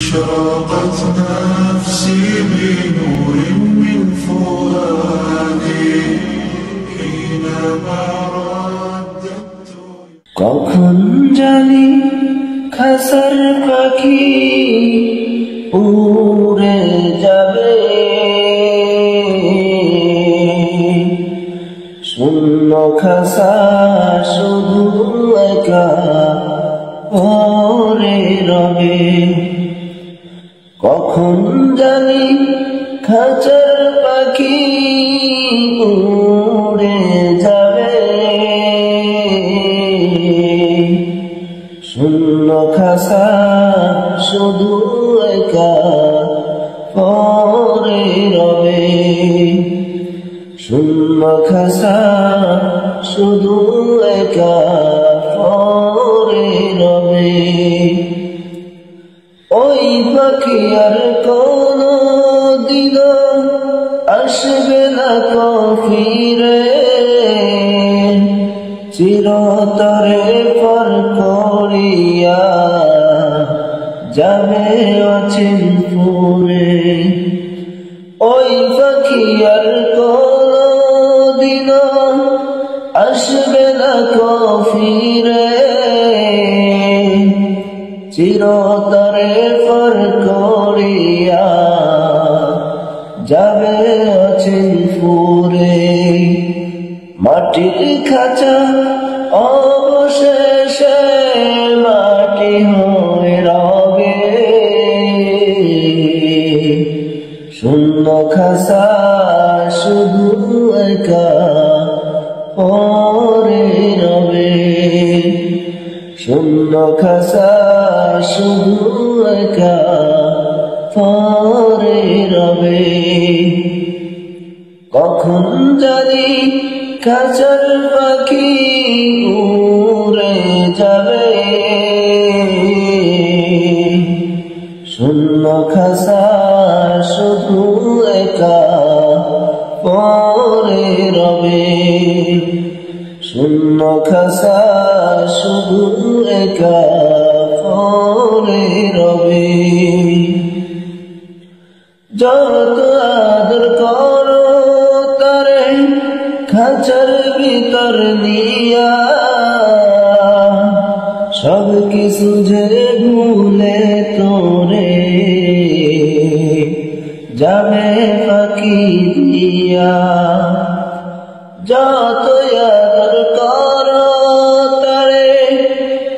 أشرقت نفسي بنور من فؤادي حينما رددت কখন জানি খাসার পাখি উড়ে যাবে শূন্য খাসা শুধু একা পড়ে রবে কখন জানি খাঁচার পাখি উড়ে যাবে শূন্য খাসা শুধু একা পড়ে রবে শূন্য খাসা শুধু একা পড়ে রবে ওই পাখি আর কোনো দিন আসবে না ফিরে চিরতরে পর করিয়া যাবে অচিনপুরে ওই পাখি আর কোনো দিন আসবে না ফিরে চিরতরে পর করিয়া যাবে অচিনপুরে মাটির খাঁচা অবশেষে মাটি হয়ে রবে শূন্য খাসা শুধু একা পড়ে রবে শূন্য খাসা শুধু একা পড়ে রবে কখন জানি খাঁচার পাখি উড়ে যাবে শূন্য খাসা শুধু একা পড়ে রবে শূন্য খাসা শুধু একা পড়ে রবে যত আদর করো তারে খাঁচার ভিতর নিয়া সব কিছু ঝেড়ে ভুলে তোরে যাবে পাখি দিয়া যত আদর করো তারে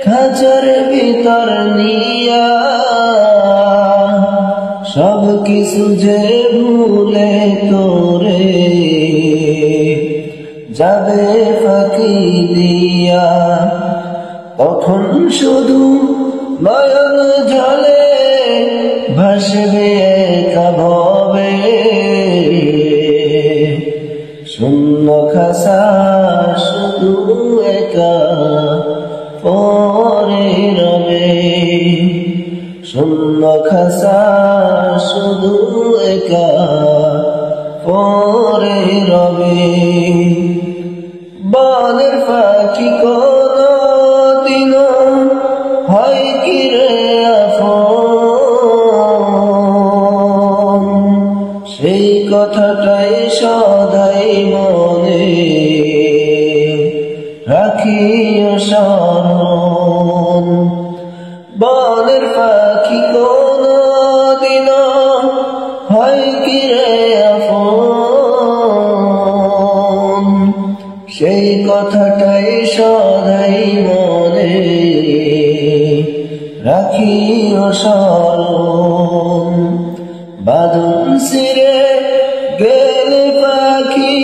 খাঁচার ভিতর নিয়া সব কিছু যে ভুলে তোরে যাবে পাখি দিয়া তখন শুধু নয়ন জলে ভাসবে একা ভবে শূন্য খাসা শুধু একা পড়ে রবে শূন্য খাসা শুধু একা পড়ে রবে বনের পাখি কোনো দিন হয় কি রে আপন সেই কথাটাই সদাই মনে রাখিও স্মরণ বনের পাখি কোনো দিন হয় কি রে আপন সেই কথাটাই সদাই মনে রাখিও স্মরণ বাদন সিরে গেলে পাখি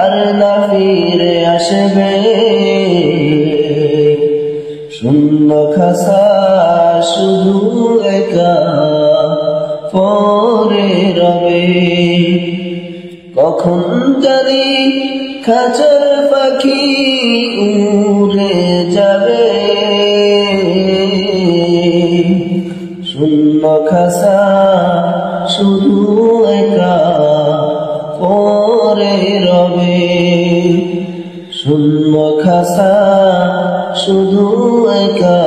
আর না ফিরে আসবে শূন্য খাসা শুধু একা পড়ে রবে কখন জানি খাঁচার পাখি উড়ে যাবে শূন্য খাসা শুধু একা পড়ে রবে শূন্য খাসা শুধু একা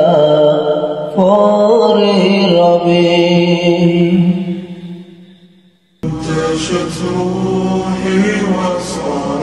পরে রবে। انتشت روحي وصار